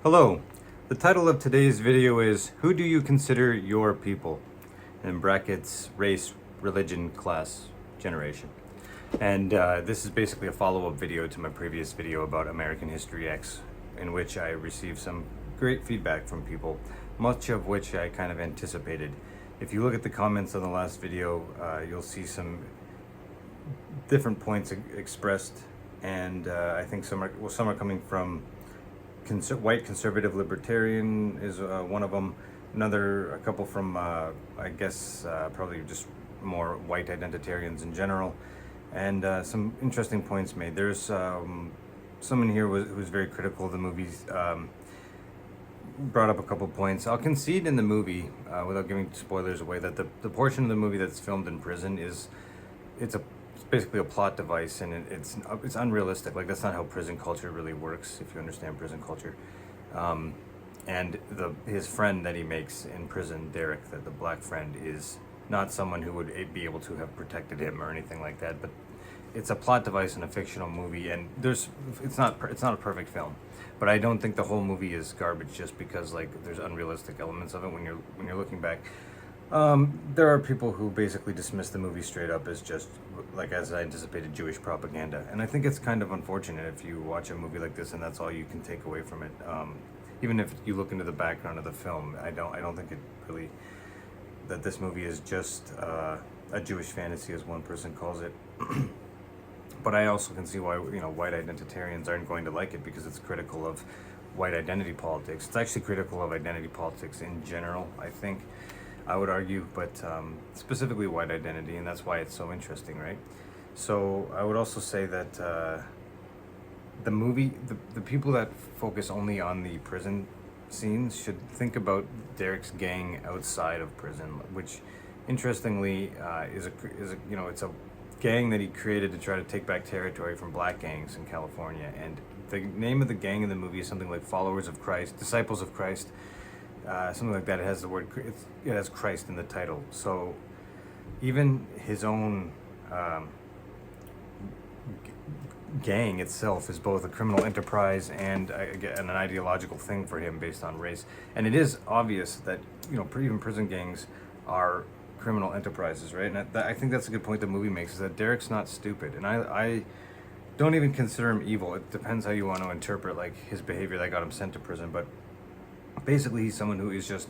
Hello, the title of today's video is Who Do You Consider Your People? In brackets, race, religion, class, generation. And this is basically a follow-up video to my previous video about American History X, in which I received some great feedback from people, much of which I kind of anticipated. If you look at the comments on the last video, you'll see some different points expressed, and I think some are coming from white conservative libertarian is one of them. A couple from I guess probably just more white identitarians in general, and some interesting points made. There's someone here who's very critical of the movies. Brought up a couple points. I'll concede in the movie, without giving spoilers away, that the portion of the movie that's filmed in prison it's basically a plot device, and it's unrealistic. Like, that's not how prison culture really works, if you understand prison culture. And his friend that he makes in prison, Derek, the black friend, is not someone who would be able to have protected him or anything like that. But it's a plot device in a fictional movie, and it's not a perfect film. But I don't think the whole movie is garbage just because like there's unrealistic elements of it when you're looking back. There are people who basically dismiss the movie straight up as just, like, as I anticipated, Jewish propaganda. And I think it's kind of unfortunate if you watch a movie like this and that's all you can take away from it. Even if you look into the background of the film, I don't think it really, that this movie is just a Jewish fantasy, as one person calls it. But I also can see why, white identitarians aren't going to like it, because it's critical of white identity politics. It's actually critical of identity politics in general, I think. I would argue, but specifically white identity, and that's why it's so interesting, right? So I would also say that the movie, the people that focus only on the prison scenes should think about Derek's gang outside of prison, which, interestingly, is a it's a gang that he created to try to take back territory from black gangs in California. And the name of the gang in the movie is something like Followers of Christ, Disciples of Christ. Something like that. It has the word, it has Christ in the title. So even his own gang itself is both a criminal enterprise and an ideological thing for him based on race. And it is obvious that even prison gangs are criminal enterprises, right? And I think that's a good point the movie makes, is that Derek's not stupid, and I don't even consider him evil. It depends how you want to interpret like his behavior that got him sent to prison, but basically he's someone who is just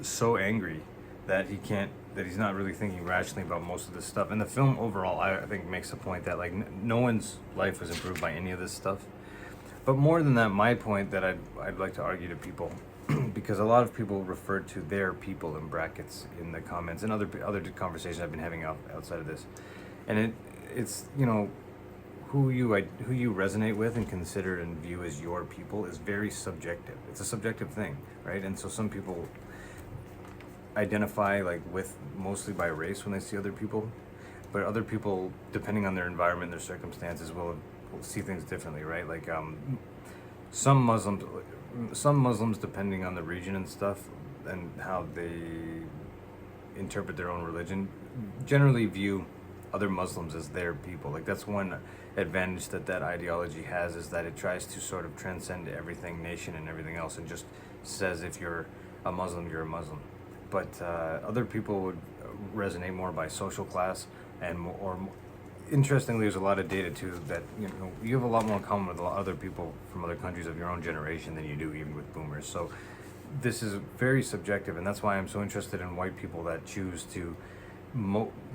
so angry that he's not really thinking rationally about most of this stuff. And the film overall, I think, makes the point that like no one's life was improved by any of this stuff. But more than that, my point that I'd like to argue to people, because a lot of people refer to their people in brackets in the comments and other conversations I've been having outside of this, and it's who you resonate with and consider and view as your people is very subjective. It's a subjective thing, right? And so some people identify like with mostly by race when they see other people, but other people, depending on their environment, their circumstances, will see things differently, right? Like some Muslims, depending on the region and stuff and how they interpret their own religion, generally view other Muslims as their people. Like, that's one advantage that ideology has, is that it tries to sort of transcend everything, nation and everything else, and just says if you're a Muslim, you're a Muslim. But other people would resonate more by social class, interestingly, there's a lot of data too that you have a lot more in common with a lot of other people from other countries of your own generation than you do even with boomers. So this is very subjective, and that's why I'm so interested in white people that choose to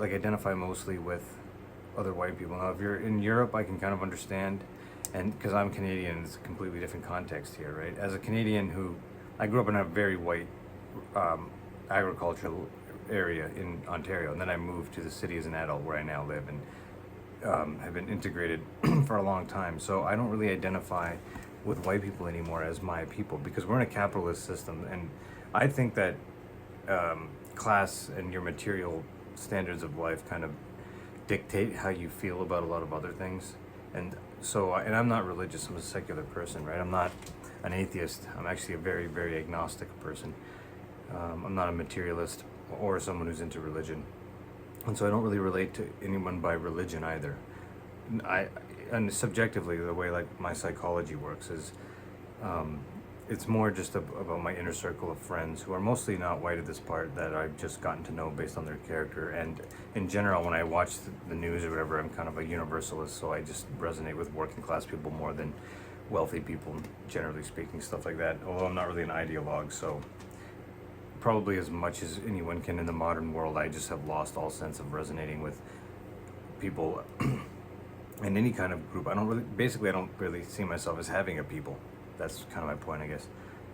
identify mostly with other white people. Now, if you're in Europe, I can kind of understand, and because I'm Canadian, it's a completely different context here, right? As a Canadian I grew up in a very white agricultural area in Ontario, and then I moved to the city as an adult, where I now live, and have been integrated for a long time. So I don't really identify with white people anymore as my people, because we're in a capitalist system, and I think that class and your material standards of life kind of dictate how you feel about a lot of other things. And I'm not religious, I'm a secular person, right? I'm not an atheist. I'm actually a very, very agnostic person. I'm not a materialist or someone who's into religion. And so I don't really relate to anyone by religion either. And subjectively, the way like my psychology works is, It's more just about my inner circle of friends who are mostly not white at this part, that I've just gotten to know based on their character. And in general, when I watch the news or whatever, I'm kind of a universalist, so I just resonate with working class people more than wealthy people, generally speaking, stuff like that. Although I'm not really an ideologue, so probably as much as anyone can in the modern world, I just have lost all sense of resonating with people in any kind of group. I don't really see myself as having a people. That's kind of my point, I guess.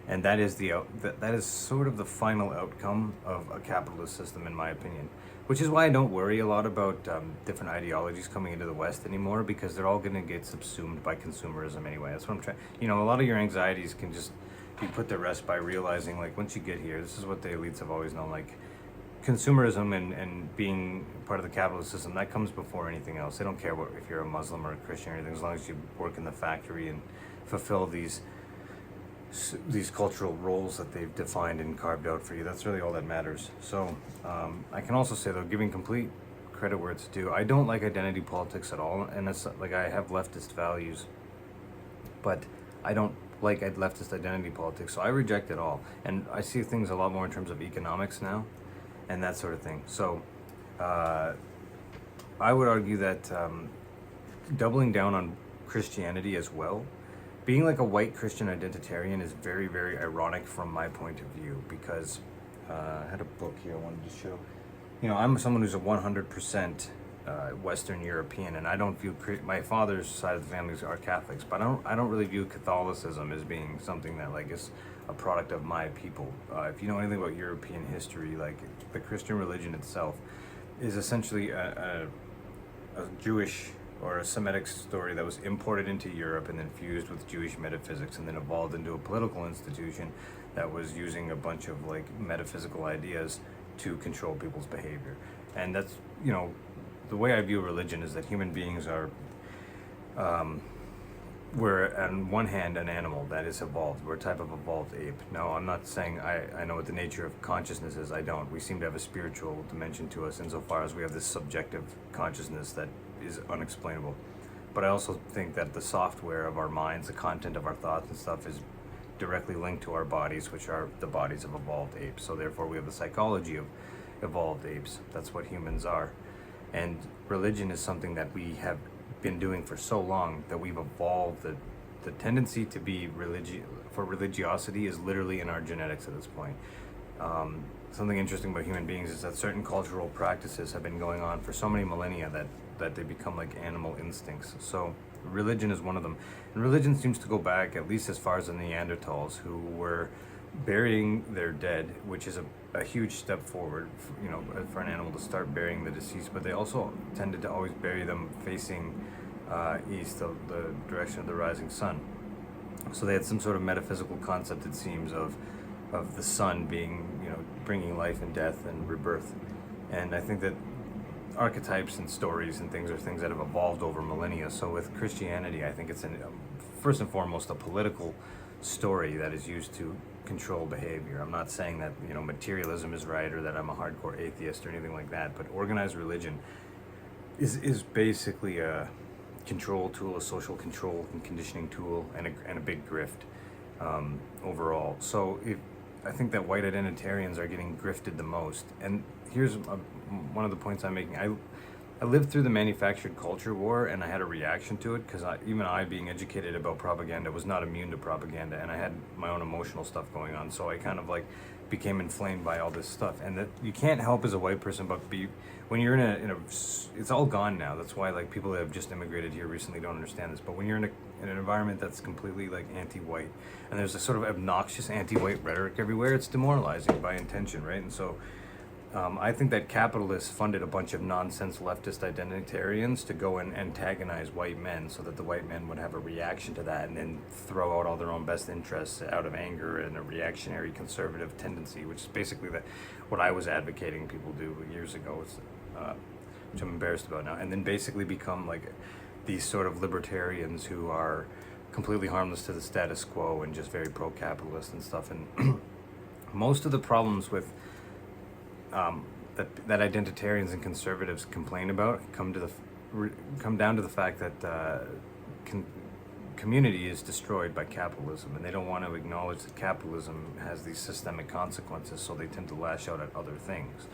And that is that is sort of the final outcome of a capitalist system, in my opinion. Which is why I don't worry a lot about different ideologies coming into the West anymore, because they're all going to get subsumed by consumerism anyway. That's what I'm trying. You know, a lot of your anxieties can just be put to rest by realizing, like, once you get here, this is what the elites have always known, like, consumerism and being part of the capitalist system, that comes before anything else. They don't care if you're a Muslim or a Christian or anything, as long as you work in the factory and fulfill these cultural roles that they've defined and carved out for you. That's really all that matters. So I can also say, though, giving complete credit where it's due, I don't like identity politics at all, and it's like, I have leftist values, but I don't like leftist identity politics, so I reject it all. And I see things a lot more in terms of economics now and that sort of thing. So I would argue that doubling down on Christianity as well, being like a white Christian identitarian, is very, very ironic from my point of view, because I had a book here I wanted to show. You know, I'm someone who's a 100% Western European, and I don't view my father's side of the family are Catholics, but I don't really view Catholicism as being something that, like, is a product of my people. If you know anything about European history, like, the Christian religion itself is essentially a Jewish or a Semitic story that was imported into Europe and then fused with Jewish metaphysics, and then evolved into a political institution that was using a bunch of, like, metaphysical ideas to control people's behavior. And that's, you know, the way I view religion is that human beings are, we're on one hand an animal that is evolved. We're a type of evolved ape. No, I'm not saying I know what the nature of consciousness is. I don't. We seem to have a spiritual dimension to us insofar as we have this subjective consciousness that is unexplainable. But I also think that the software of our minds, the content of our thoughts and stuff, is directly linked to our bodies, which are the bodies of evolved apes. So therefore we have the psychology of evolved apes. That's what humans are. And religion is something that we have been doing for so long that we've evolved. The tendency to be religiosity is literally in our genetics at this point. Something interesting about human beings is that certain cultural practices have been going on for so many millennia that they become like animal instincts. So religion is one of them. And religion seems to go back at least as far as the Neanderthals, who were burying their dead, which is a huge step forward, for an animal to start burying the deceased. But they also tended to always bury them facing east, the direction of the rising sun. So they had some sort of metaphysical concept, it seems, of the sun being, bringing life and death and rebirth. And I think that archetypes and stories and things are things that have evolved over millennia. So with Christianity, I think it's first and foremost a political story that is used to control behavior. I'm not saying that materialism is right, or that I'm a hardcore atheist or anything like that, but organized religion is basically a control tool, a social control and conditioning tool, and a big grift overall. So I think that white identitarians are getting grifted the most. And here's one of the points I'm making. I lived through the manufactured culture war, and I had a reaction to it, because even I, being educated about propaganda, was not immune to propaganda, and I had my own emotional stuff going on. So I kind of became inflamed by all this stuff, and that you can't help as a white person but when you're in a it's all gone now. That's why people that have just immigrated here recently don't understand this. But when you're in an environment that's completely anti-white, and there's a sort of obnoxious anti-white rhetoric everywhere, it's demoralizing by intention, right? And so I think that capitalists funded a bunch of nonsense leftist identitarians to go and antagonize white men, so that the white men would have a reaction to that, and then throw out all their own best interests out of anger and a reactionary conservative tendency, which is basically what I was advocating people do years ago, which I'm embarrassed about now, and then basically become these sort of libertarians who are completely harmless to the status quo and just very pro-capitalist and stuff. And most of the problems with that identitarians and conservatives complain about come down to the fact that community is destroyed by capitalism, and they don't want to acknowledge that capitalism has these systemic consequences, so they tend to lash out at other things.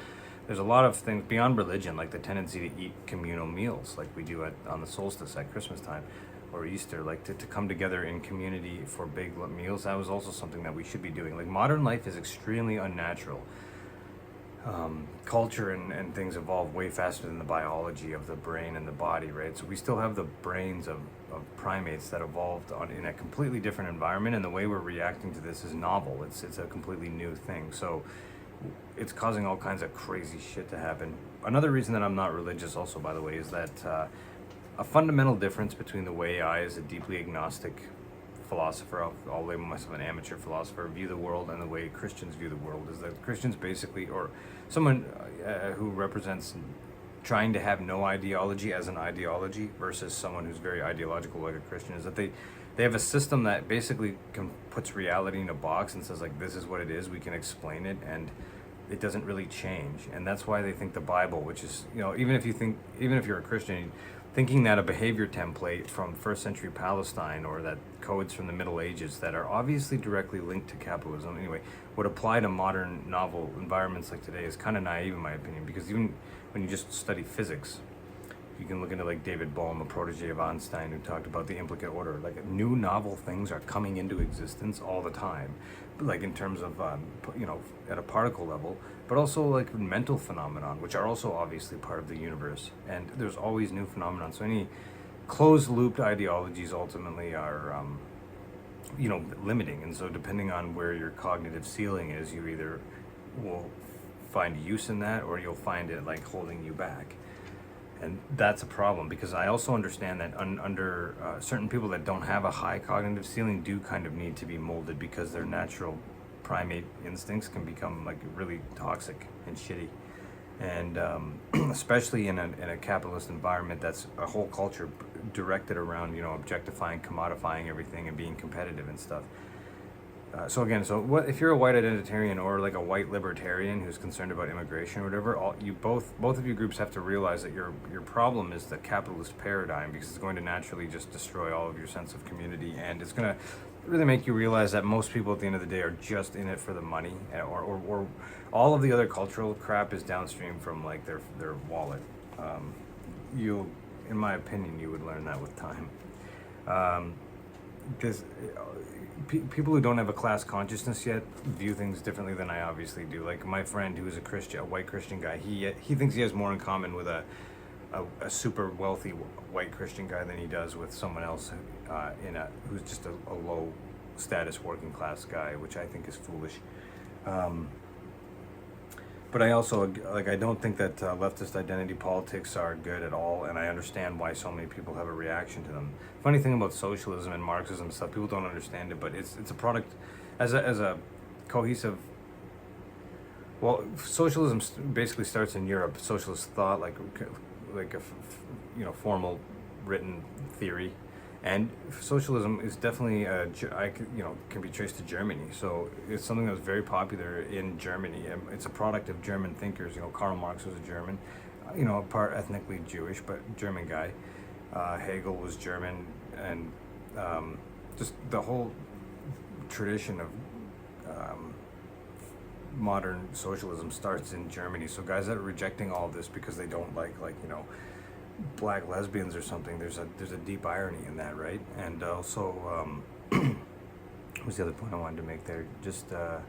There's a lot of things beyond religion, like the tendency to eat communal meals, like we do on the solstice at Christmas time or Easter, like to come together in community for big meals. That was also something that we should be doing. Like, modern life is extremely unnatural. Culture and things evolve way faster than the biology of the brain and the body, right? So we still have the brains of primates that evolved in a completely different environment, and the way we're reacting to this is novel. It's a completely new thing. So it's causing all kinds of crazy shit to happen. Another reason that I'm not religious also, by the way, is that a fundamental difference between the way I, as a deeply agnostic philosopher, I'll label myself an amateur philosopher, view the world, and the way Christians view the world, is that Christians basically, or someone who represents trying to have no ideology as an ideology versus someone who's very ideological like a Christian, is that they have a system that basically puts reality in a box and says, like, this is what it is, we can explain it, and it doesn't really change. And that's why they think the Bible, which is, even if you're a Christian, thinking that a behavior template from first century Palestine, or that codes from the Middle Ages that are obviously directly linked to capitalism anyway, would apply to modern novel environments like today is kind of naive in my opinion, because even when you just study physics, you can look into like David Bohm, a protege of Einstein, who talked about the implicate order. Like, new novel things are coming into existence all the time, like in terms of at a particle level, but also like mental phenomenon, which are also obviously part of the universe. And there's always new phenomenon. So any closed-looped ideologies ultimately are limiting. And so depending on where your cognitive ceiling is, you either will find use in that, or you'll find it like holding you back. And that's a problem, because I also understand that under certain people that don't have a high cognitive ceiling do kind of need to be molded, because their natural primate instincts can become like really toxic and shitty. And especially in a capitalist environment that's a whole culture directed around, objectifying, commodifying everything and being competitive and stuff. So what if you're a white identitarian or like a white libertarian who's concerned about immigration or whatever, both of you groups have to realize that your problem is the capitalist paradigm, because it's going to naturally just destroy all of your sense of community, and it's going to really make you realize that most people at the end of the day are just in it for the money, or all of the other cultural crap is downstream from like their wallet. In my opinion, you would learn that with time. Because people who don't have a class consciousness yet view things differently than I obviously do. Like my friend who is a white Christian guy, he thinks he has more in common with a super wealthy white Christian guy than he does with someone else who's just a low status working class guy, which I think is foolish. But I also, I don't think that leftist identity politics are good at all, and I understand why so many people have a reaction to them. Funny thing about socialism and Marxism stuff, people don't understand it, but it's a product as a cohesive. Well, socialism basically starts in Europe. Socialist thought, like a formal written theory. And socialism is definitely, can be traced to Germany. So it's something that was very popular in Germany. It's a product of German thinkers. Karl Marx was a German, part ethnically Jewish, but German guy. Hegel was German, and just the whole tradition of modern socialism starts in Germany. So guys that are rejecting all of this because they don't like black lesbians or something, there's a deep irony in that, right? And also what was the other point I wanted to make there? Just the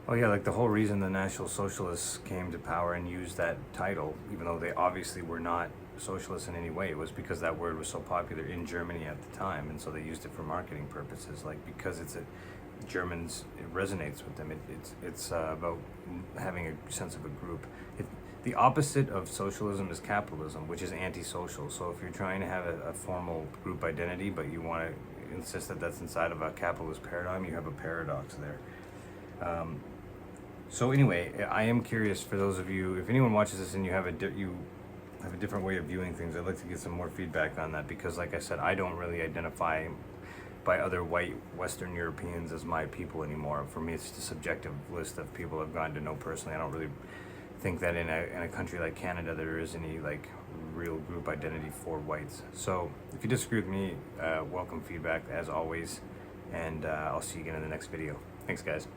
whole reason the National Socialists came to power and used that title, even though they obviously were not socialists in any way, was because that word was so popular in Germany at the time, and so they used it for marketing purposes, because Germans, it resonates with them. It's about having a sense of a group. The opposite of socialism is capitalism, which is antisocial. So if you're trying to have a formal group identity, but you want to insist that that's inside of a capitalist paradigm, you have a paradox there. So anyway, I am curious for those of you, if anyone watches this and you have a different way of viewing things, I'd like to get some more feedback on that, because like I said, I don't really identify by other white Western Europeans as my people anymore. For me, it's just a subjective list of people I've gotten to know personally. I don't really think that in a country like Canada there is any real group identity for whites. So if you disagree with me, welcome feedback as always, and I'll see you again in the next video. Thanks, guys.